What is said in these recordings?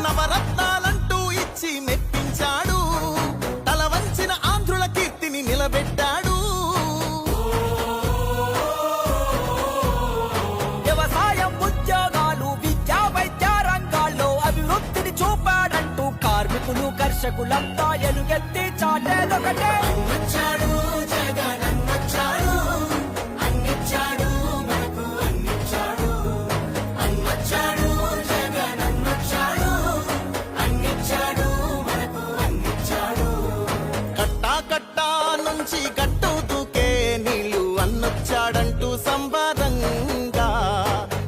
నవరత్నాలంటూ ఇచ్చి మెప్పించాడు, తల వంచిన ఆంధ్రుల కీర్తిని నిలబెట్టాడు. వ్యవసాయం, ఉద్యోగాలు, విద్యా వైద్య రంగాల్లో అభివృద్ధిని చూపాడంటూ కార్మికులు కర్షకులంతా ఎలుగెత్తి చాటేదొకటే. నుంచి గట్టు దూకే నీళ్లు అన్నొచ్చాడంటూ సంబరంగా,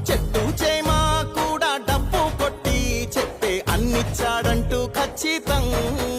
చెట్టు చేమా కూడా డబ్బు కొట్టి చెప్పే అన్నిచ్చాడంటూ ఖచ్చితంగా.